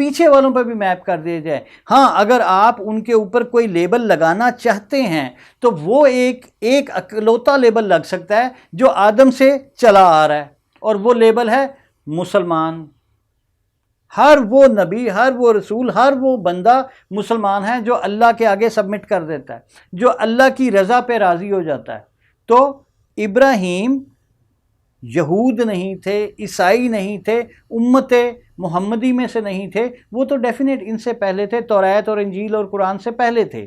پیچھے والوں پہ بھی میپ کر دیا جائے۔ ہاں اگر آپ ان کے اوپر کوئی لیبل لگانا چاہتے ہیں تو وہ ایک اکلوتا لیبل لگ سکتا ہے جو آدم سے چلا آ رہا ہے، اور وہ لیبل ہے مسلمان۔ ہر وہ نبی، ہر وہ رسول، ہر وہ بندہ مسلمان ہے جو اللہ کے آگے سبمٹ کر دیتا ہے، جو اللہ کی رضا پہ راضی ہو جاتا ہے۔ تو ابراہیم یہود نہیں تھے، عیسائی نہیں تھے، امت محمدی میں سے نہیں تھے، وہ تو ڈیفینیٹ ان سے پہلے تھے، توریت اور انجیل اور قرآن سے پہلے تھے۔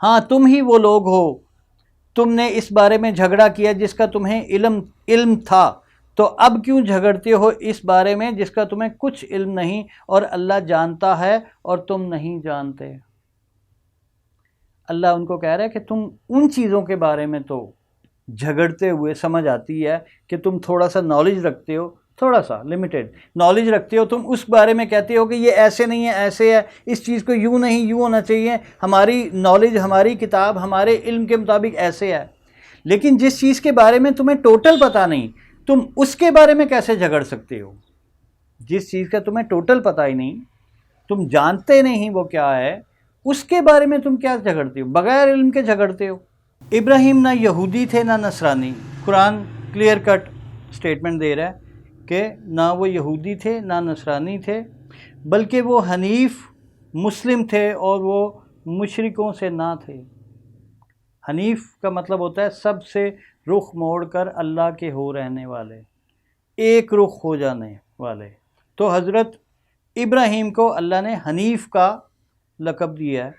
ہاں تم ہی وہ لوگ ہو، تم نے اس بارے میں جھگڑا کیا جس کا تمہیں علم تھا، تو اب کیوں جھگڑتے ہو اس بارے میں جس کا تمہیں کچھ علم نہیں، اور اللہ جانتا ہے اور تم نہیں جانتے۔ اللہ ان کو کہہ رہا ہے کہ تم ان چیزوں کے بارے میں تو جھگڑتے ہوئے سمجھ آتی ہے کہ تم تھوڑا سا نالج رکھتے ہو، تھوڑا سا لمیٹڈ نالج رکھتے ہو، تم اس بارے میں کہتے ہو کہ یہ ایسے نہیں ہے، ایسے ہے، اس چیز کو یوں نہیں، یوں ہونا چاہیے، ہماری نالج، ہماری کتاب، ہمارے علم کے مطابق ایسے ہے۔ لیکن جس چیز کے بارے میں تمہیں ٹوٹل پتہ نہیں، تم اس کے بارے میں کیسے جھگڑ سکتے ہو؟ جس چیز کا تمہیں ٹوٹل پتہ ہی نہیں، تم جانتے نہیں وہ کیا ہے، اس کے بارے میں تم کیا جھگڑتے ہو؟ بغیر علم کے جھگڑتے ہو۔ ابراہیم نہ یہودی تھے نہ نصرانی، قرآن کلیئر کٹ سٹیٹمنٹ دے رہا ہے کہ نہ وہ یہودی تھے نہ نصرانی تھے، بلکہ وہ حنیف مسلم تھے اور وہ مشرکوں سے نہ تھے۔ حنیف کا مطلب ہوتا ہے سب سے رخ موڑ کر اللہ کے ہو رہنے والے، ایک رخ ہو جانے والے۔ تو حضرت ابراہیم کو اللہ نے حنیف کا لقب دیا ہے۔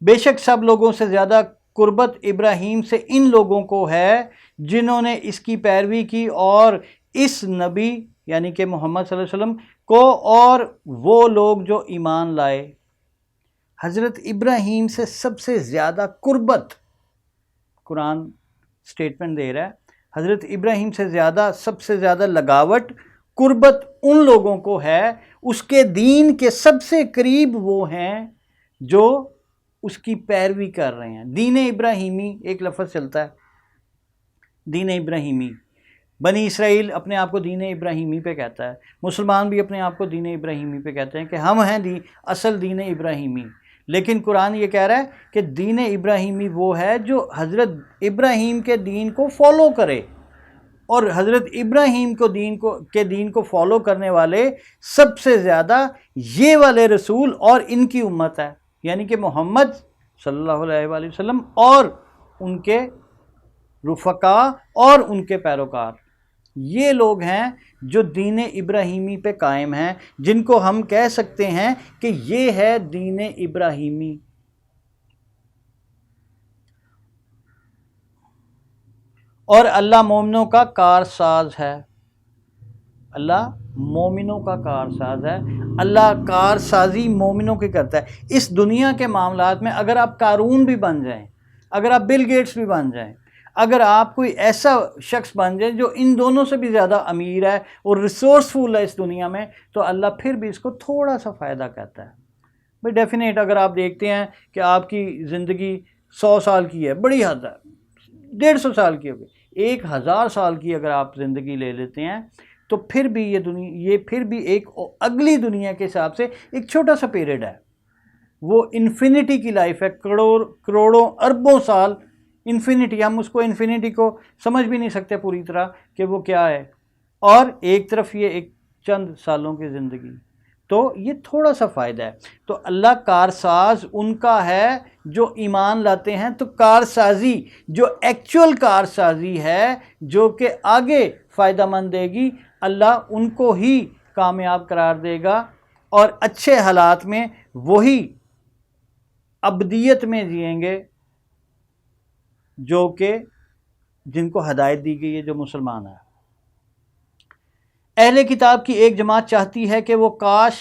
بے شک سب لوگوں سے زیادہ قربت ابراہیم سے ان لوگوں کو ہے جنہوں نے اس کی پیروی کی، اور اس نبی یعنی کہ محمد صلی اللہ علیہ وسلم کو، اور وہ لوگ جو ایمان لائے۔ حضرت ابراہیم سے سب سے زیادہ قربت، قرآن سٹیٹمنٹ دے رہا ہے، حضرت ابراہیم سے زیادہ، سب سے زیادہ لگاوٹ، قربت ان لوگوں کو ہے، اس کے دین کے سب سے قریب وہ ہیں جو اس کی پیروی کر رہے ہیں۔ دین ابراہیمی ایک لفظ چلتا ہے، دین ابراہیمی۔ بنی اسرائیل اپنے آپ کو دین ابراہیمی پہ کہتا ہے، مسلمان بھی اپنے آپ کو دین ابراہیمی پہ کہتے ہیں کہ ہم ہیں اصل دین ابراہیمی۔ لیکن قرآن یہ کہہ رہا ہے کہ دین ابراہیمی وہ ہے جو حضرت ابراہیم کے دین کو فالو کرے، اور حضرت ابراہیم کے دین کو فالو کرنے والے سب سے زیادہ یہ والے رسول اور ان کی امت ہے، یعنی کہ محمد صلی اللہ علیہ وآلہ وسلم اور ان کے رفقا اور ان کے پیروکار۔ یہ لوگ ہیں جو دین ابراہیمی پہ قائم ہیں، جن کو ہم کہہ سکتے ہیں کہ یہ ہے دین ابراہیمی۔ اور اللہ مومنوں کا کارساز ہے، اللہ مومنوں کا کارساز ہے، اللہ کارسازی مومنوں کی کرتا ہے۔ اس دنیا کے معاملات میں اگر آپ قارون بھی بن جائیں، اگر آپ بل گیٹس بھی بن جائیں، اگر آپ کوئی ایسا شخص بن جائیں جو ان دونوں سے بھی زیادہ امیر ہے اور ریسورسفل ہے اس دنیا میں، تو اللہ پھر بھی اس کو تھوڑا سا فائدہ کہتا ہے۔ بھائی ڈیفینیٹ اگر آپ دیکھتے ہیں کہ آپ کی زندگی 100 سال کی ہے، بڑی حد ہے، 150 سال کی ہوگی، 1000 سال کی اگر آپ زندگی لے لیتے ہیں، تو پھر بھی یہ پھر بھی ایک اگلی دنیا کے حساب سے ایک چھوٹا سا پیریڈ ہے۔ وہ انفینٹی کی لائف ہے، کروڑوں اربوں سال انفینٹی، ہم اس کو انفینٹی کو سمجھ بھی نہیں سکتے پوری طرح کہ وہ کیا ہے، اور ایک طرف یہ ایک چند سالوں کی زندگی، تو یہ تھوڑا سا فائدہ ہے۔ تو اللہ کارساز ان کا ہے جو ایمان لاتے ہیں، تو کارسازی جو ایکچول کارسازی ہے جو کہ آگے فائدہ مند دے گی، اللہ ان کو ہی کامیاب قرار دے گا، اور اچھے حالات میں وہی ابدیت میں جئیں گے جو کہ جن کو ہدایت دی گئی ہے، جو مسلمان ہے۔ اہل کتاب کی ایک جماعت چاہتی ہے کہ وہ کاش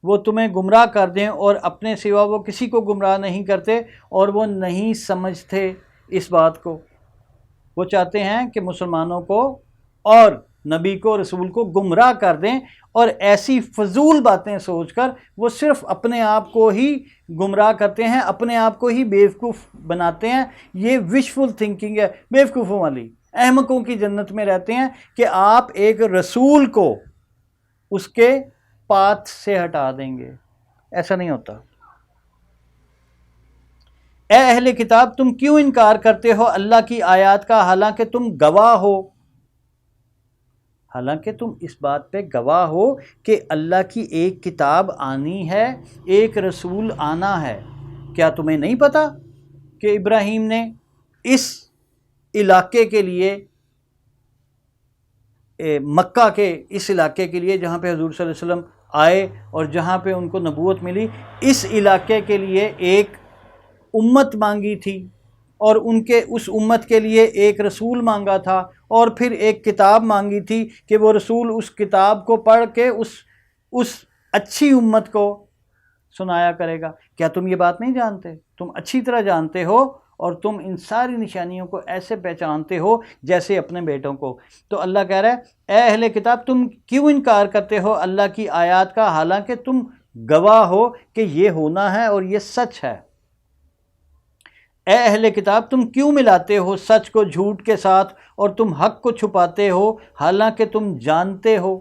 وہ تمہیں گمراہ کر دیں، اور اپنے سوا وہ کسی کو گمراہ نہیں کرتے، اور وہ نہیں سمجھتے اس بات کو۔ وہ چاہتے ہیں کہ مسلمانوں کو اور نبی کو، رسول کو گمراہ کر دیں، اور ایسی فضول باتیں سوچ کر وہ صرف اپنے آپ کو ہی گمراہ کرتے ہیں، اپنے آپ کو ہی بیوقوف بناتے ہیں۔ یہ وشفل تھنکنگ ہے، بیوقوفوں والی، احمقوں کی جنت میں رہتے ہیں کہ آپ ایک رسول کو اس کے پاتھ سے ہٹا دیں گے، ایسا نہیں ہوتا۔ اے اہل کتاب تم کیوں انکار کرتے ہو اللہ کی آیات کا حالانکہ تم گواہ ہو، حالانکہ تم اس بات پہ گواہ ہو کہ اللہ کی ایک کتاب آنی ہے، ایک رسول آنا ہے۔ کیا تمہیں نہیں پتا کہ ابراہیم نے اس علاقے کے لیے، مکہ کے اس علاقے کے لیے جہاں پہ حضور صلی اللہ علیہ وسلم آئے اور جہاں پہ ان کو نبوت ملی، اس علاقے کے لیے ایک امت مانگی تھی، اور ان کے اس امت کے لیے ایک رسول مانگا تھا، اور پھر ایک کتاب مانگی تھی کہ وہ رسول اس کتاب کو پڑھ کے اس اچھی امت کو سنایا کرے گا۔ کیا تم یہ بات نہیں جانتے؟ تم اچھی طرح جانتے ہو، اور تم ان ساری نشانیوں کو ایسے پہچانتے ہو جیسے اپنے بیٹوں کو۔ تو اللہ کہہ رہا ہے اے اہل کتاب تم کیوں انکار کرتے ہو اللہ کی آیات کا حالانکہ تم گواہ ہو کہ یہ ہونا ہے اور یہ سچ ہے۔ اے اہل کتاب تم کیوں ملاتے ہو سچ کو جھوٹ کے ساتھ اور تم حق کو چھپاتے ہو حالانکہ تم جانتے ہو،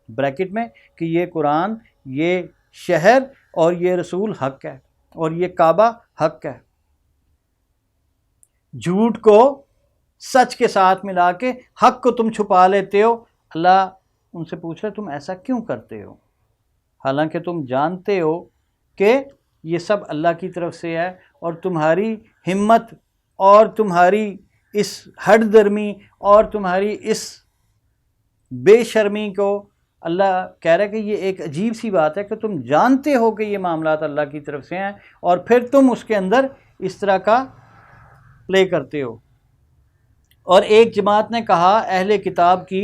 بریکٹ میں، کہ یہ قرآن، یہ شہر اور یہ رسول حق ہے اور یہ کعبہ حق ہے۔ جھوٹ کو سچ کے ساتھ ملا کے حق کو تم چھپا لیتے ہو۔ اللہ ان سے پوچھ رہے تم ایسا کیوں کرتے ہو حالانکہ تم جانتے ہو کہ یہ سب اللہ کی طرف سے ہے، اور تمہاری ہمت اور تمہاری اس ہٹ درمی اور تمہاری اس بے شرمی کو اللہ کہہ رہا ہے کہ یہ ایک عجیب سی بات ہے کہ تم جانتے ہو کہ یہ معاملات اللہ کی طرف سے ہیں، اور پھر تم اس کے اندر اس طرح کا پلے کرتے ہو۔ اور ایک جماعت نے کہا اہل کتاب کی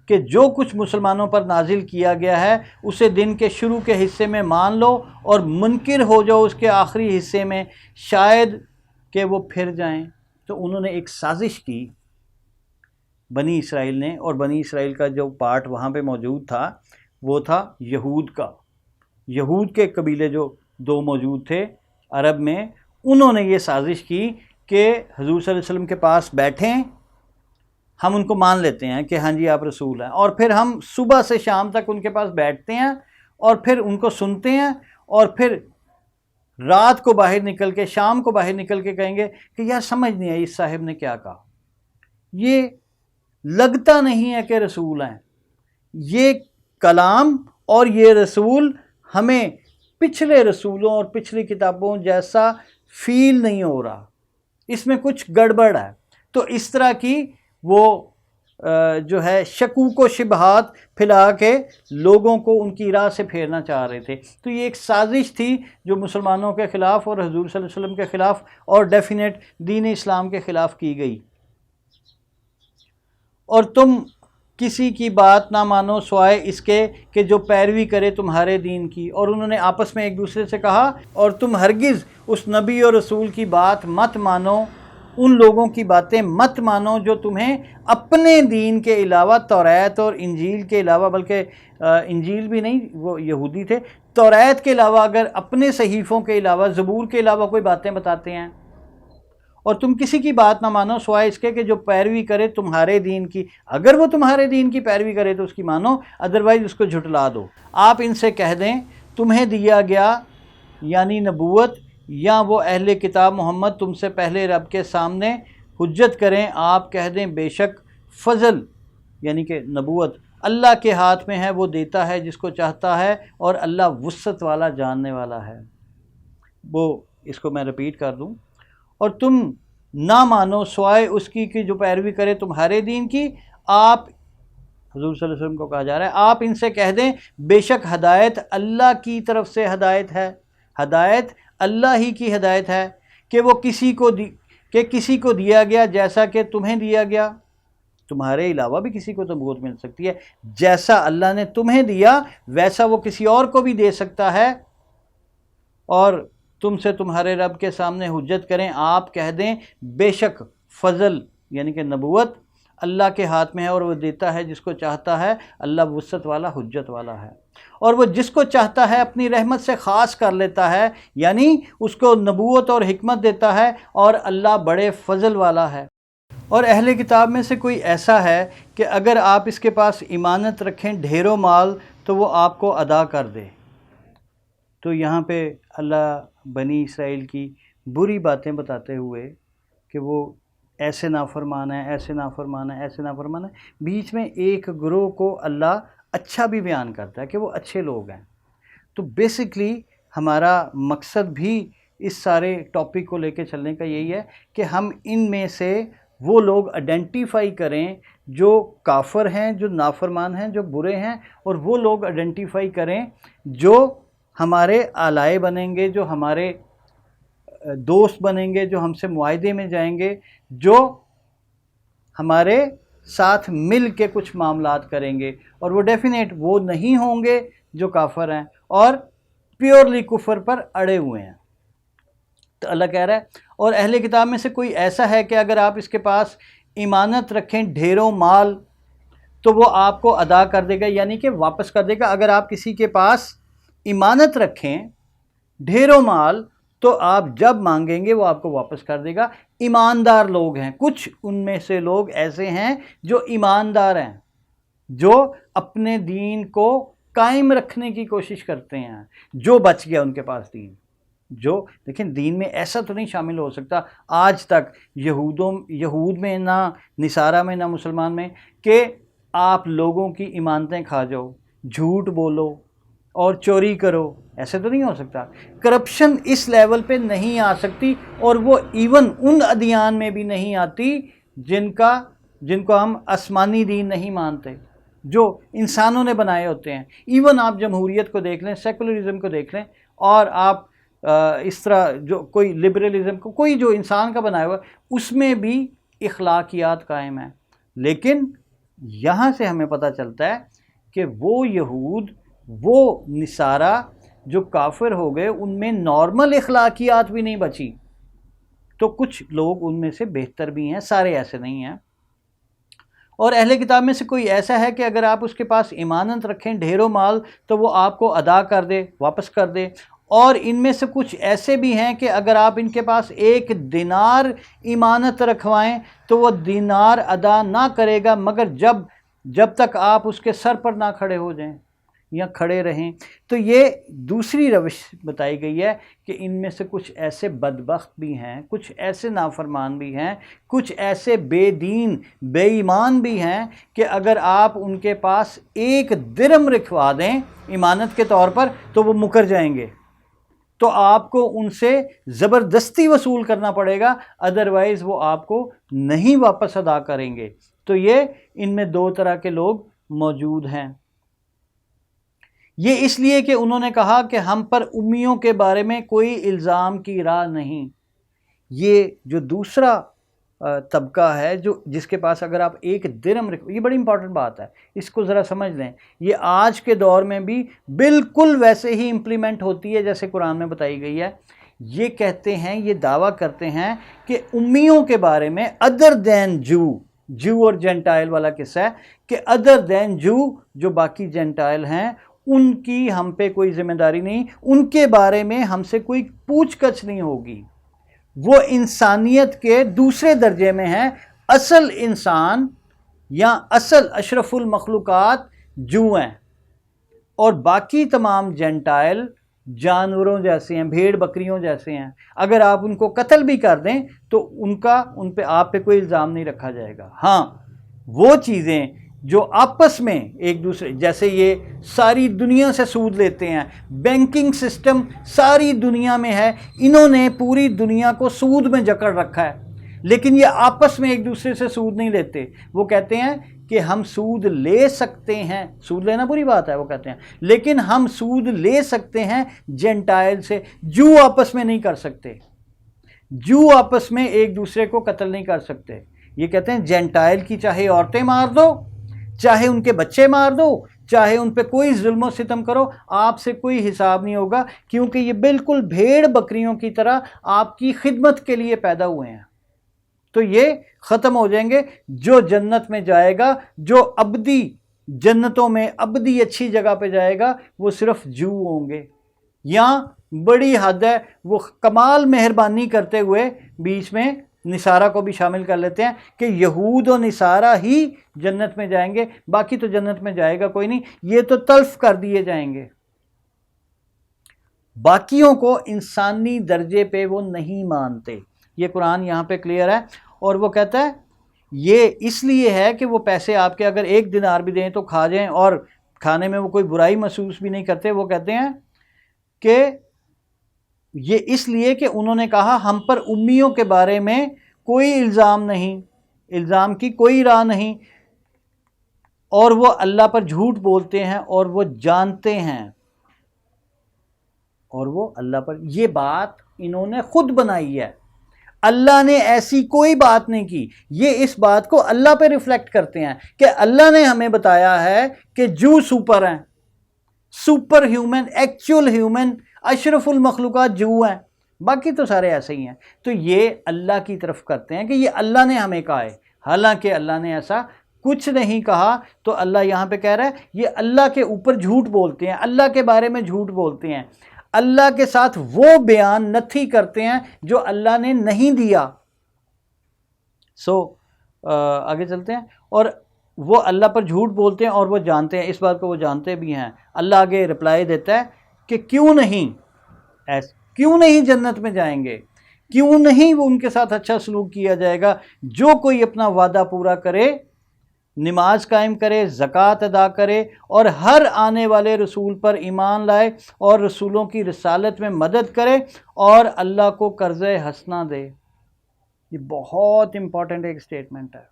کہ جو کچھ مسلمانوں پر نازل کیا گیا ہے اسے دن کے شروع کے حصے میں مان لو اور منکر ہو جاؤ اس کے آخری حصے میں، شاید کہ وہ پھر جائیں۔ تو انہوں نے ایک سازش کی بنی اسرائیل نے، اور بنی اسرائیل کا جو پارٹ وہاں پہ موجود تھا وہ تھا یہود کا۔ یہود کے قبیلے جو دو موجود تھے عرب میں، انہوں نے یہ سازش کی کہ حضور صلی اللہ علیہ وسلم کے پاس بیٹھیں، ہم ان کو مان لیتے ہیں کہ ہاں جی آپ رسول ہیں، اور پھر ہم صبح سے شام تک ان کے پاس بیٹھتے ہیں اور پھر ان کو سنتے ہیں، اور پھر رات کو باہر نکل کے، شام کو باہر نکل کے کہیں گے کہ یار سمجھ نہیں آئی اس صاحب نے کیا کہا، یہ لگتا نہیں ہے کہ رسول ہیں، یہ کلام اور یہ رسول ہمیں پچھلے رسولوں اور پچھلی کتابوں جیسا فیل نہیں ہو رہا، اس میں کچھ گڑبڑ ہے۔ تو اس طرح کی وہ جو ہے شکوک و شبہات پھیلا کے لوگوں کو ان کی راہ سے پھیرنا چاہ رہے تھے۔ تو یہ ایک سازش تھی جو مسلمانوں کے خلاف اور حضور صلی اللہ علیہ وسلم کے خلاف اور ڈیفینیٹ دین اسلام کے خلاف کی گئی۔ اور تم کسی کی بات نہ مانو سوائے اس کے کہ جو پیروی کرے تمہارے دین کی۔ اور انہوں نے آپس میں ایک دوسرے سے کہا اور تم ہرگز اس نبی اور رسول کی بات مت مانو، ان لوگوں کی باتیں مت مانو جو تمہیں اپنے دین کے علاوہ، توریت اور انجیل کے علاوہ، بلکہ انجیل بھی نہیں، وہ یہودی تھے، توریت کے علاوہ اگر اپنے صحیفوں کے علاوہ، زبور کے علاوہ کوئی باتیں بتاتے ہیں، اور تم کسی کی بات نہ مانو سوائے اس کے کہ جو پیروی کرے تمہارے دین کی۔ اگر وہ تمہارے دین کی پیروی کرے تو اس کی مانو، ادروائز اس کو جھٹلا دو۔ آپ ان سے کہہ دیں تمہیں دیا گیا یعنی نبوت، یا وہ اہل کتاب محمد تم سے پہلے رب کے سامنے حجت کریں، آپ کہہ دیں بے شک فضل یعنی کہ نبوت اللہ کے ہاتھ میں ہے، وہ دیتا ہے جس کو چاہتا ہے، اور اللہ وسعت والا جاننے والا ہے۔ وہ اس کو میں رپیٹ کر دوں، اور تم نہ مانو سوائے اس کی کہ جو پیروی کرے تمہارے دین کی۔ آپ حضور صلی اللہ علیہ وسلم کو کہا جا رہا ہے آپ ان سے کہہ دیں بے شک ہدایت اللہ کی طرف سے ہدایت ہے، ہدایت اللہ ہی کی ہدایت ہے، کہ وہ کسی کو دیا گیا جیسا کہ تمہیں دیا گیا، تمہارے علاوہ بھی کسی کو نبوت مل سکتی ہے، جیسا اللہ نے تمہیں دیا ویسا وہ کسی اور کو بھی دے سکتا ہے، اور تم سے تمہارے رب کے سامنے حجت کریں، آپ کہہ دیں بے شک فضل یعنی کہ نبوت اللہ کے ہاتھ میں ہے، اور وہ دیتا ہے جس کو چاہتا ہے، اللہ وسعت والا حجت والا ہے، اور وہ جس کو چاہتا ہے اپنی رحمت سے خاص کر لیتا ہے، یعنی اس کو نبوت اور حکمت دیتا ہے، اور اللہ بڑے فضل والا ہے۔ اور اہل کتاب میں سے کوئی ایسا ہے کہ اگر آپ اس کے پاس امانت رکھیں ڈھیروں مال تو وہ آپ کو ادا کر دے۔ تو یہاں پہ اللہ بنی اسرائیل کی بری باتیں بتاتے ہوئے کہ وہ ایسے نافرمان ہیں، ایسے نافرمان ہیں، ایسے نافرمان ہیں، بیچ میں ایک گروہ کو اللہ اچھا بھی بیان کرتا ہے کہ وہ اچھے لوگ ہیں۔ تو بیسکلی ہمارا مقصد بھی اس سارے ٹاپک کو لے کے چلنے کا یہی ہے کہ ہم ان میں سے وہ لوگ آئیڈینٹیفائی کریں جو کافر ہیں، جو نافرمان ہیں، جو برے ہیں، اور وہ لوگ آئیڈینٹیفائی کریں جو ہمارے آلائے بنیں گے، جو ہمارے دوست بنیں گے، جو ہم سے معاہدے میں جائیں گے، جو ہمارے ساتھ مل کے کچھ معاملات کریں گے، اور وہ ڈیفینیٹ وہ نہیں ہوں گے جو کافر ہیں اور پیورلی کفر پر اڑے ہوئے ہیں۔ تو اللہ کہہ رہا ہے اور اہل کتاب میں سے کوئی ایسا ہے کہ اگر آپ اس کے پاس ایمانت رکھیں ڈھیروں مال تو وہ آپ کو ادا کر دے گا، یعنی کہ واپس کر دے گا۔ اگر آپ کسی کے پاس ایمانت رکھیں ڈھیروں مال تو آپ جب مانگیں گے وہ آپ کو واپس کر دے گا۔ ایماندار لوگ ہیں، کچھ ان میں سے لوگ ایسے ہیں جو ایماندار ہیں، جو اپنے دین کو قائم رکھنے کی کوشش کرتے ہیں، جو بچ گیا ان کے پاس دین۔ جو دیکھیں دین میں ایسا تو نہیں شامل ہو سکتا آج تک یہود میں نہ نصارہ میں نہ مسلمان میں کہ آپ لوگوں کی ایمانتیں کھا جاؤ، جھوٹ بولو اور چوری کرو، ایسے تو نہیں ہو سکتا۔ کرپشن اس لیول پہ نہیں آ سکتی، اور وہ ایون ان ادیان میں بھی نہیں آتی جن کو ہم آسمانی دین نہیں مانتے، جو انسانوں نے بنائے ہوتے ہیں۔ ایون آپ جمہوریت کو دیکھ لیں، سیکولرزم کو دیکھ لیں، اور آپ اس طرح جو کوئی لبرلزم کو، کوئی جو انسان کا بنایا ہوا ہے، اس میں بھی اخلاقیات قائم ہیں۔ لیکن یہاں سے ہمیں پتہ چلتا ہے کہ وہ یہود، وہ نصارہ جو کافر ہو گئے، ان میں نارمل اخلاقیات بھی نہیں بچی۔ تو کچھ لوگ ان میں سے بہتر بھی ہیں، سارے ایسے نہیں ہیں۔ اور اہل کتاب میں سے کوئی ایسا ہے کہ اگر آپ اس کے پاس ایمانت رکھیں ڈھیروں مال تو وہ آپ کو ادا کر دے، واپس کر دے۔ اور ان میں سے کچھ ایسے بھی ہیں کہ اگر آپ ان کے پاس 1 دینار ایمانت رکھوائیں تو وہ دینار ادا نہ کرے گا مگر جب تک آپ اس کے سر پر نہ کھڑے ہو جائیں یا کھڑے رہیں۔ تو یہ دوسری روش بتائی گئی ہے کہ ان میں سے کچھ ایسے بدبخت بھی ہیں، کچھ ایسے نافرمان بھی ہیں، کچھ ایسے بے دین بے ایمان بھی ہیں کہ اگر آپ ان کے پاس 1 درہم رکھوا دیں ایمانت کے طور پر تو وہ مکر جائیں گے، تو آپ کو ان سے زبردستی وصول کرنا پڑے گا، ادروائز وہ آپ کو نہیں واپس ادا کریں گے۔ تو یہ ان میں 2 طرح کے لوگ موجود ہیں۔ یہ اس لیے کہ انہوں نے کہا کہ ہم پر امیوں کے بارے میں کوئی الزام کی راہ نہیں۔ یہ جو دوسرا طبقہ ہے جس کے پاس اگر آپ 1 درہم رکھو، یہ بڑی امپورٹنٹ بات ہے، اس کو ذرا سمجھ لیں۔ یہ آج کے دور میں بھی بالکل ویسے ہی امپلیمنٹ ہوتی ہے جیسے قرآن میں بتائی گئی ہے۔ یہ کہتے ہیں، یہ دعویٰ کرتے ہیں کہ امیوں کے بارے میں ادر دین جو اور جینٹائل والا قصہ ہے کہ ادر دین جو باقی جینٹائل ہیں ان کی ہم پہ کوئی ذمہ داری نہیں، ان کے بارے میں ہم سے کوئی پوچھ گچھ نہیں ہوگی۔ وہ انسانیت کے دوسرے درجے میں ہیں، اصل انسان یا اصل اشرف المخلوقات جو ہیں، اور باقی تمام جینٹائل جانوروں جیسے ہیں، بھیڑ بکریوں جیسے ہیں۔ اگر آپ ان کو قتل بھی کر دیں تو ان پہ آپ پہ کوئی الزام نہیں رکھا جائے گا۔ ہاں وہ چیزیں جو آپس میں ایک دوسرے، جیسے یہ ساری دنیا سے سود لیتے ہیں، بینکنگ سسٹم ساری دنیا میں ہے، انہوں نے پوری دنیا کو سود میں جکڑ رکھا ہے، لیکن یہ آپس میں ایک دوسرے سے سود نہیں لیتے۔ وہ کہتے ہیں کہ ہم سود لے سکتے ہیں، سود لینا بری بات ہے وہ کہتے ہیں، لیکن ہم سود لے سکتے ہیں جینٹائل سے، جو آپس میں نہیں کر سکتے، جو آپس میں ایک دوسرے کو قتل نہیں کر سکتے۔ یہ کہتے ہیں جینٹائل کی چاہے عورتیں مار دو، چاہے ان کے بچے مار دو، چاہے ان پہ کوئی ظلم و ستم کرو، آپ سے کوئی حساب نہیں ہوگا، کیونکہ یہ بالکل بھیڑ بکریوں کی طرح آپ کی خدمت کے لیے پیدا ہوئے ہیں۔ تو یہ ختم ہو جائیں گے۔ جو جنت میں جائے گا، جو ابدی جنتوں میں ابدی اچھی جگہ پہ جائے گا، وہ صرف جو ہوں گے۔ یہاں بڑی حد ہے، وہ کمال مہربانی کرتے ہوئے بیچ میں نصارہ کو بھی شامل کر لیتے ہیں کہ یہود و نصارہ ہی جنت میں جائیں گے، باقی تو جنت میں جائے گا کوئی نہیں، یہ تو تلف کر دیے جائیں گے۔ باقیوں کو انسانی درجے پہ وہ نہیں مانتے، یہ قرآن یہاں پہ کلیئر ہے۔ اور وہ کہتا ہے یہ اس لیے ہے کہ وہ پیسے آپ کے اگر 1 دینار بھی دیں تو کھا جائیں، اور کھانے میں وہ کوئی برائی محسوس بھی نہیں کرتے۔ وہ کہتے ہیں کہ یہ اس لیے کہ انہوں نے کہا ہم پر امیوں کے بارے میں کوئی الزام نہیں، الزام کی کوئی راہ نہیں، اور وہ اللہ پر جھوٹ بولتے ہیں اور وہ جانتے ہیں، اور وہ اللہ پر، یہ بات انہوں نے خود بنائی ہے، اللہ نے ایسی کوئی بات نہیں کی۔ یہ اس بات کو اللہ پہ ریفلیکٹ کرتے ہیں کہ اللہ نے ہمیں بتایا ہے کہ جو سپر ہیں، سپر ہیومن، ایکچول ہیومن، اشرف المخلوقات جو ہیں، باقی تو سارے ایسے ہی ہیں۔ تو یہ اللہ کی طرف کرتے ہیں کہ یہ اللہ نے ہمیں کہا ہے، حالانکہ اللہ نے ایسا کچھ نہیں کہا۔ تو اللہ یہاں پہ کہہ رہا ہے یہ اللہ کے اوپر جھوٹ بولتے ہیں، اللہ کے بارے میں جھوٹ بولتے ہیں، اللہ کے ساتھ وہ بیان نتھی کرتے ہیں جو اللہ نے نہیں دیا۔ آگے چلتے ہیں، اور وہ اللہ پر جھوٹ بولتے ہیں اور وہ جانتے ہیں، اس بات کو وہ جانتے بھی ہیں۔ اللہ آگے رپلائی دیتا ہے کہ کیوں نہیں جنت میں جائیں گے، کیوں نہیں وہ ان کے ساتھ اچھا سلوک کیا جائے گا؟ جو کوئی اپنا وعدہ پورا کرے، نماز قائم کرے، زکوٰۃ ادا کرے، اور ہر آنے والے رسول پر ایمان لائے، اور رسولوں کی رسالت میں مدد کرے، اور اللہ کو قرض حسنہ دے۔ یہ بہت امپورٹنٹ ایک سٹیٹمنٹ ہے۔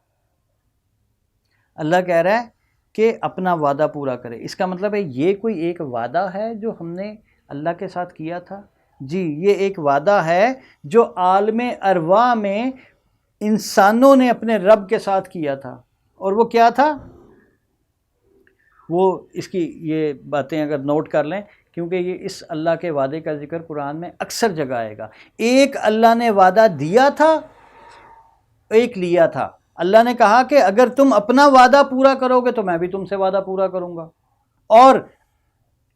اللہ کہہ رہا ہے کہ اپنا وعدہ پورا کرے۔ اس کا مطلب ہے یہ کوئی ایک وعدہ ہے جو ہم نے اللہ کے ساتھ کیا تھا؟ جی، یہ ایک وعدہ ہے جو عالم ارواح میں انسانوں نے اپنے رب کے ساتھ کیا تھا۔ اور وہ کیا تھا؟ وہ اس کی یہ باتیں اگر نوٹ کر لیں، کیونکہ یہ اس اللہ کے وعدے کا ذکر قرآن میں اکثر جگہ آئے گا۔ ایک اللہ نے وعدہ دیا تھا، ایک لیا تھا۔ اللہ نے کہا کہ اگر تم اپنا وعدہ پورا کرو گے تو میں بھی تم سے وعدہ پورا کروں گا، اور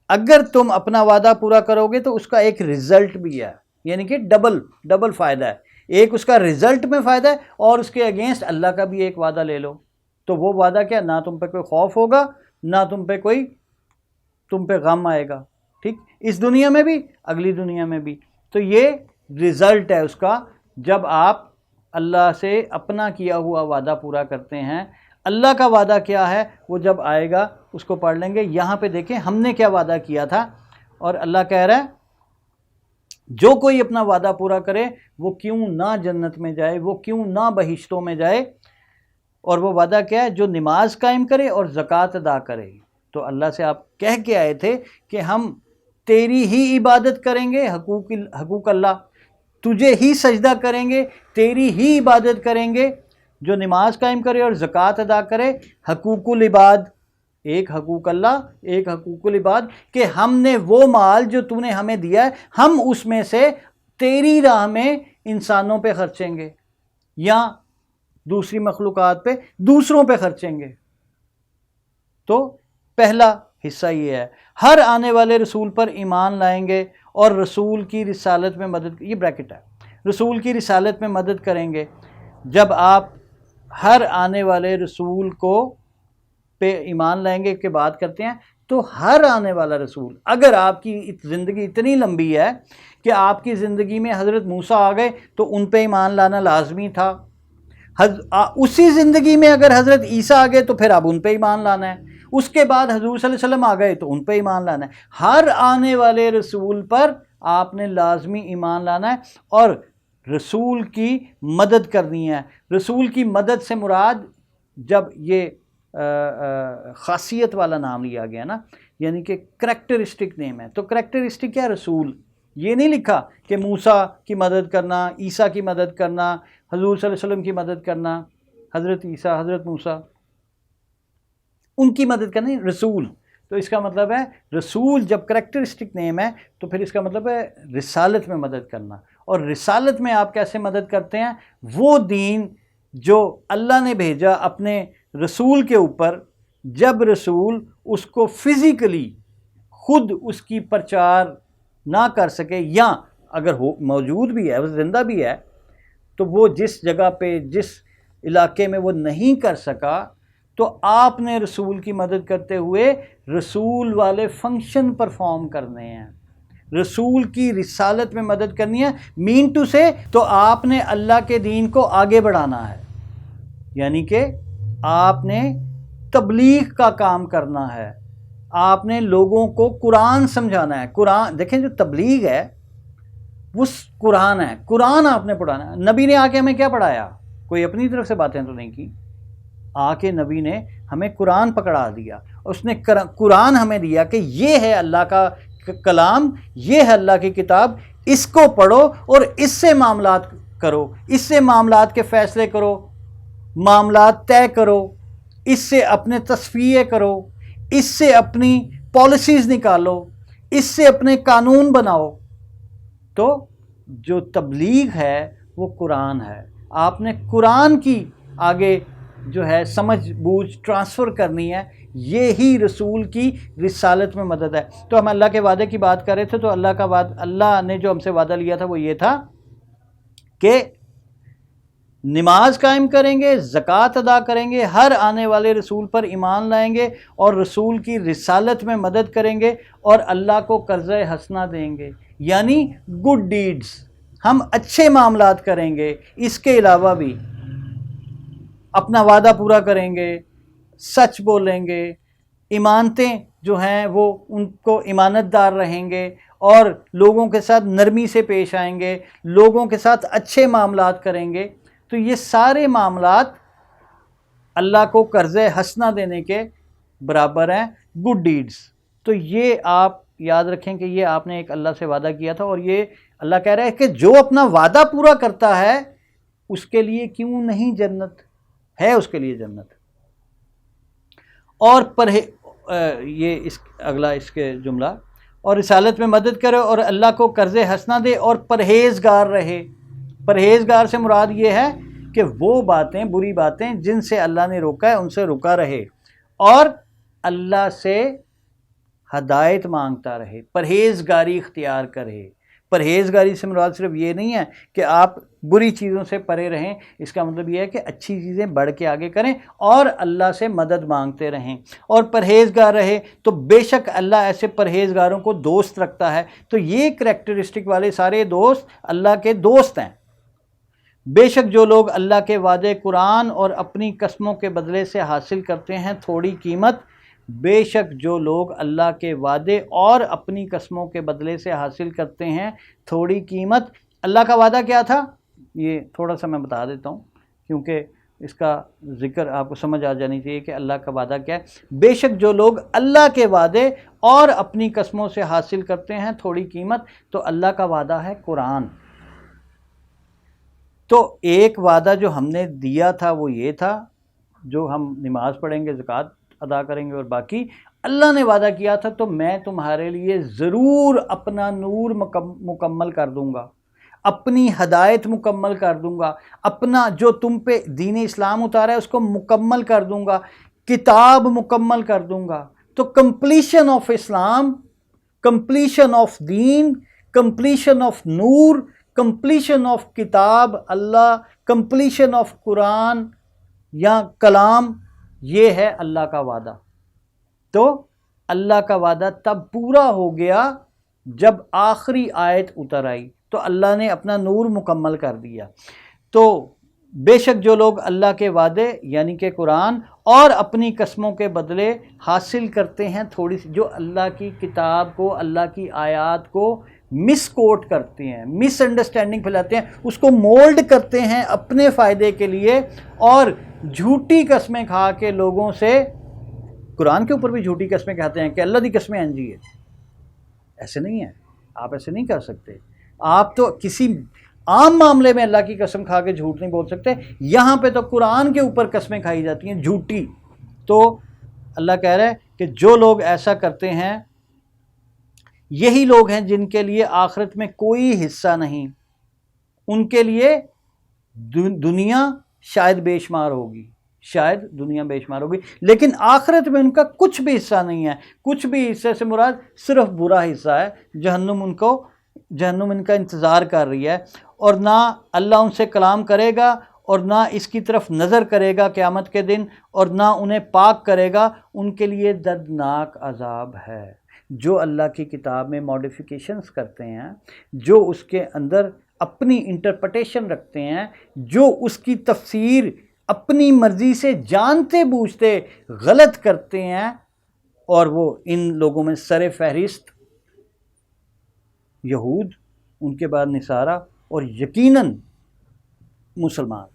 اگر تم اپنا وعدہ پورا کرو گے تو اس کا ایک رزلٹ بھی ہے، یعنی کہ ڈبل فائدہ ہے۔ ایک اس کا رزلٹ میں فائدہ ہے، اور اس کے اگینسٹ اللہ کا بھی ایک وعدہ لے لو۔ تو وہ وعدہ کیا؟ نہ تم پہ کوئی خوف ہوگا، نہ تم پہ غم آئے گا، ٹھیک، اس دنیا میں بھی، اگلی دنیا میں بھی۔ تو یہ رزلٹ ہے اس کا، جب آپ اللہ سے اپنا کیا ہوا وعدہ پورا کرتے ہیں۔ اللہ کا وعدہ کیا ہے وہ جب آئے گا اس کو پڑھ لیں گے۔ یہاں پہ دیکھیں ہم نے کیا وعدہ کیا تھا، اور اللہ کہہ رہا ہے جو کوئی اپنا وعدہ پورا کرے وہ کیوں نہ جنت میں جائے، وہ کیوں نہ بہشتوں میں جائے۔ اور وہ وعدہ کیا ہے؟ جو نماز قائم کرے اور زکوٰۃ ادا کرے۔ تو اللہ سے آپ کہہ کے آئے تھے کہ ہم تیری ہی عبادت کریں گے، حقوق اللہ، تجھے ہی سجدہ کریں گے، تیری ہی عبادت کریں گے۔ جو نماز قائم کرے اور زکوٰۃ ادا کرے، حقوق العباد، ایک حقوق اللہ، ایک حقوق العباد، کہ ہم نے وہ مال جو تو نے ہمیں دیا ہے ہم اس میں سے تیری راہ میں انسانوں پہ خرچیں گے، یا دوسری مخلوقات پہ، دوسروں پہ خرچیں گے۔ تو پہلا حصہ یہ ہے، ہر آنے والے رسول پر ایمان لائیں گے اور رسول کی رسالت میں مدد، یہ بریکٹ ہے، رسول کی رسالت میں مدد کریں گے۔ جب آپ ہر آنے والے رسول کو پہ ایمان لائیں گے کہ بات کرتے ہیں، تو ہر آنے والا رسول، اگر آپ کی زندگی اتنی لمبی ہے کہ آپ کی زندگی میں حضرت موسیٰ آ گئے تو ان پہ ایمان لانا لازمی تھا، اسی زندگی میں اگر حضرت عیسیٰ آ گئے تو پھر اب ان پہ ایمان لانا ہے، اس کے بعد حضور صلی اللہ علیہ وسلم آ گئے تو ان پہ ایمان لانا ہے۔ ہر آنے والے رسول پر آپ نے لازمی ایمان لانا ہے، اور رسول کی مدد کرنی ہے۔ رسول کی مدد سے مراد، جب یہ خاصیت والا نام لیا گیا نا، یعنی کہ کریکٹرسٹک نیم ہے، تو کریکٹرسٹک کیا؟ رسول۔ یہ نہیں لکھا کہ موسیٰ کی مدد کرنا، عیسیٰ کی مدد کرنا، حضور صلی اللہ علیہ وسلم کی مدد کرنا، حضرت عیسیٰ، حضرت موسیٰ، ان کی مدد کرنا، رسول۔ تو اس کا مطلب ہے رسول جب کریکٹرسٹک نیم ہے تو پھر اس کا مطلب ہے رسالت میں مدد کرنا۔ اور رسالت میں آپ کیسے مدد کرتے ہیں؟ وہ دین جو اللہ نے بھیجا اپنے رسول کے اوپر، جب رسول اس کو فزیکلی خود اس کی پرچار نہ کر سکے، یا اگر موجود بھی ہے، وہ زندہ بھی ہے، تو وہ جس جگہ پہ جس علاقے میں وہ نہیں کر سکا تو آپ نے رسول کی مدد کرتے ہوئے رسول والے فنکشن پرفارم کرنے ہیں، رسول کی رسالت میں مدد کرنی ہے، مین ٹو سے تو آپ نے اللہ کے دین کو آگے بڑھانا ہے، یعنی کہ آپ نے تبلیغ کا کام کرنا ہے، آپ نے لوگوں کو قرآن سمجھانا ہے۔ قرآن دیکھیں، جو تبلیغ ہے وہ قرآن ہے، قرآن آپ نے پڑھانا ہے۔ نبی نے آ کے ہمیں کیا پڑھایا؟ کوئی اپنی طرف سے باتیں تو نہیں کی، آ کے نبی نے ہمیں قرآن پکڑا دیا، اس نے قرآن ہمیں دیا کہ یہ ہے اللہ کا کلام، یہ ہے اللہ کی کتاب، اس کو پڑھو اور اس سے معاملات کرو، اس سے معاملات کے فیصلے کرو، معاملات طے کرو، اس سے اپنے تصفیے کرو، اس سے اپنی پالیسیز نکالو، اس سے اپنے قانون بناؤ۔ تو جو تبلیغ ہے وہ قرآن ہے، آپ نے قرآن کی آگے جو ہے سمجھ بوجھ ٹرانسفر کرنی ہے، یہی رسول کی رسالت میں مدد ہے۔ تو ہم اللہ کے وعدے کی بات کر رہے تھے، تو اللہ نے جو ہم سے وعدہ لیا تھا وہ یہ تھا کہ نماز قائم کریں گے، زکوٰۃ ادا کریں گے، ہر آنے والے رسول پر ایمان لائیں گے اور رسول کی رسالت میں مدد کریں گے اور اللہ کو قرض حسنہ دیں گے، یعنی گڈ ڈیڈز، ہم اچھے معاملات کریں گے۔ اس کے علاوہ بھی اپنا وعدہ پورا کریں گے، سچ بولیں گے، امانتیں جو ہیں وہ ان کو امانت دار رہیں گے اور لوگوں کے ساتھ نرمی سے پیش آئیں گے، لوگوں کے ساتھ اچھے معاملات کریں گے۔ تو یہ سارے معاملات اللہ کو قرض حسنہ دینے کے برابر ہیں، گڈ ڈیڈز۔ تو یہ آپ یاد رکھیں کہ یہ آپ نے ایک اللہ سے وعدہ کیا تھا، اور یہ اللہ کہہ رہا ہے کہ جو اپنا وعدہ پورا کرتا ہے اس کے لیے کیوں نہیں جنت ہے، اس کے لیے جنت۔ اور یہ اگلا اس کے جملہ، اور رسالت میں مدد کرے اور اللہ کو قرض حسنہ دے اور پرہیزگار رہے۔ پرہیزگار سے مراد یہ ہے کہ وہ باتیں، بری باتیں جن سے اللہ نے روکا ہے ان سے رکا رہے اور اللہ سے ہدایت مانگتا رہے، پرہیزگاری اختیار کرے۔ پرہیزگاری سے مراد صرف یہ نہیں ہے کہ آپ بری چیزوں سے پرے رہیں، اس کا مطلب یہ ہے کہ اچھی چیزیں بڑھ کے آگے کریں اور اللہ سے مدد مانگتے رہیں اور پرہیزگار رہے۔ تو بے شک اللہ ایسے پرہیزگاروں کو دوست رکھتا ہے۔ تو یہ کریکٹرسٹک والے سارے دوست اللہ کے دوست ہیں۔ بے شک جو لوگ اللہ کے وعدے قرآن اور اپنی قسموں کے بدلے سے حاصل کرتے ہیں تھوڑی قیمت، بے شک جو لوگ اللہ کے وعدے اور اپنی قسموں کے بدلے سے حاصل کرتے ہیں تھوڑی قیمت۔ اللہ کا وعدہ کیا تھا؟ یہ تھوڑا سا میں بتا دیتا ہوں کیونکہ اس کا ذکر آپ کو سمجھ آ جانی چاہیے کہ اللہ کا وعدہ کیا ہے۔ بے شک جو لوگ اللہ کے وعدے اور اپنی قسموں سے حاصل کرتے ہیں تھوڑی قیمت، تو اللہ کا وعدہ ہے قرآن۔ تو ایک وعدہ جو ہم نے دیا تھا وہ یہ تھا، جو ہم نماز پڑھیں گے، زکوٰۃ ادا کریں گے، اور باقی اللہ نے وعدہ کیا تھا تو میں تمہارے لیے ضرور اپنا نور مکمل کر دوں گا، اپنی ہدایت مکمل کر دوں گا، اپنا جو تم پہ دین اسلام اتارا ہے اس کو مکمل کر دوں گا، کتاب مکمل کر دوں گا۔ تو completion of Islam, completion of deen, completion of noor, completion of kitab Allah, completion of قرآن یا کلام، یہ ہے اللہ کا وعدہ۔ تو اللہ کا وعدہ تب پورا ہو گیا جب آخری آیت اتر آئی، تو اللہ نے اپنا نور مکمل کر دیا۔ تو بے شک جو لوگ اللہ کے وعدے یعنی کہ قرآن اور اپنی قسموں کے بدلے حاصل کرتے ہیں تھوڑی سی، جو اللہ کی کتاب کو، اللہ کی آیات کو مس کوٹ کرتے ہیں، مس انڈرسٹینڈنگ پھیلاتے ہیں، اس کو مولڈ کرتے ہیں اپنے فائدے کے لیے، اور جھوٹی قسمیں کھا کے لوگوں سے، قرآن کے اوپر بھی جھوٹی قسمیں کہتے ہیں کہ اللہ دی قسمیں ہیں جی، ایسے نہیں ہے، آپ ایسے نہیں کر سکتے۔ آپ تو کسی عام معاملے میں اللہ کی قسم کھا کے جھوٹ نہیں بول سکتے، یہاں پہ تو قرآن کے اوپر قسمیں کھائی جاتی ہیں جھوٹی۔ تو اللہ کہہ رہا ہے کہ جو لوگ ایسا کرتے ہیں یہی لوگ ہیں جن کے لیے آخرت میں کوئی حصہ نہیں، ان کے لیے دنیا شاید بے شمار ہوگی، شاید دنیا بے شمار ہوگی، لیکن آخرت میں ان کا کچھ بھی حصہ نہیں ہے۔ کچھ بھی حصے سے مراد صرف برا حصہ ہے، جہنم ان کا انتظار کر رہی ہے۔ اور نہ اللہ ان سے کلام کرے گا اور نہ اس کی طرف نظر کرے گا قیامت کے دن اور نہ انہیں پاک کرے گا، ان کے لیے دردناک عذاب ہے۔ جو اللہ کی کتاب میں ماڈیفیکیشنز کرتے ہیں، جو اس کے اندر اپنی انٹرپریٹیشن رکھتے ہیں، جو اس کی تفسیر اپنی مرضی سے جانتے بوجھتے غلط کرتے ہیں، اور وہ ان لوگوں میں سر فہرست یہود، ان کے بعد نصارہ اور یقیناً مسلمان۔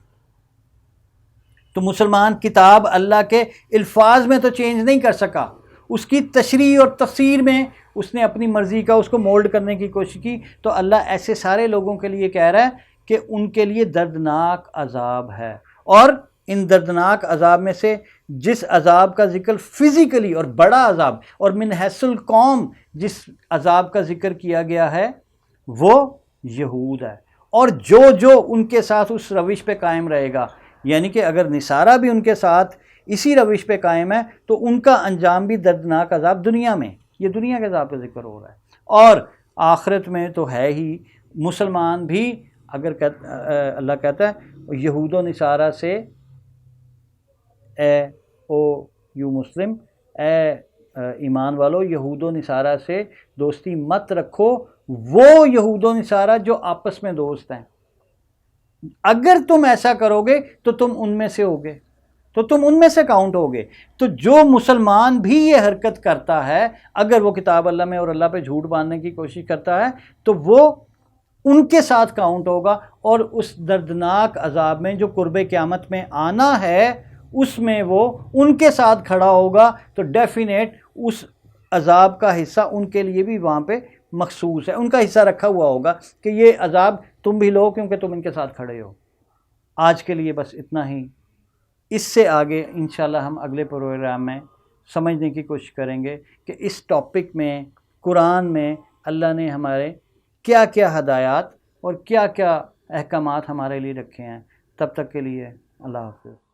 تو مسلمان کتاب اللہ کے الفاظ میں تو چینج نہیں کر سکا، اس کی تشریح اور تفسیر میں اس نے اپنی مرضی کا اس کو مولڈ کرنے کی کوشش کی۔ تو اللہ ایسے سارے لوگوں کے لیے کہہ رہا ہے کہ ان کے لیے دردناک عذاب ہے، اور ان دردناک عذاب میں سے جس عذاب کا ذکر فزیکلی اور بڑا عذاب اور من حیث القوم جس عذاب کا ذکر کیا گیا ہے وہ یہود ہے، اور جو ان کے ساتھ اس روش پہ قائم رہے گا، یعنی کہ اگر نصارہ بھی ان کے ساتھ اسی روش پہ قائم ہے تو ان کا انجام بھی دردناک عذاب دنیا میں، یہ دنیا کے عذاب کا ذکر ہو رہا ہے، اور آخرت میں تو ہے ہی۔ مسلمان بھی اگر اللہ کہتا ہے یہود و نصارہ سے یو مسلم، اے ایمان والو یہود و نصارہ سے دوستی مت رکھو، وہ یہود و نصارہ جو آپس میں دوست ہیں۔ اگر تم ایسا کرو گے تو تم ان میں سے ہوگے، تو تم ان میں سے کاؤنٹ ہوگے۔ تو جو مسلمان بھی یہ حرکت کرتا ہے، اگر وہ کتاب اللہ میں اور اللہ پہ جھوٹ باندھنے کی کوشش کرتا ہے تو وہ ان کے ساتھ کاؤنٹ ہوگا، اور اس دردناک عذاب میں جو قرب قیامت میں آنا ہے اس میں وہ ان کے ساتھ کھڑا ہوگا۔ تو ڈیفینیٹ اس عذاب کا حصہ ان کے لیے بھی وہاں پہ مخصوص ہے، ان کا حصہ رکھا ہوا ہوگا کہ یہ عذاب تم بھی لو کیونکہ تم ان کے ساتھ کھڑے ہو۔ آج کے لیے بس اتنا ہی، اس سے آگے انشاءاللہ ہم اگلے پروگرام میں سمجھنے کی کوشش کریں گے کہ اس ٹاپک میں قرآن میں اللہ نے ہمارے کیا کیا ہدایات اور کیا کیا احکامات ہمارے لیے رکھے ہیں۔ تب تک کے لیے اللہ حافظ۔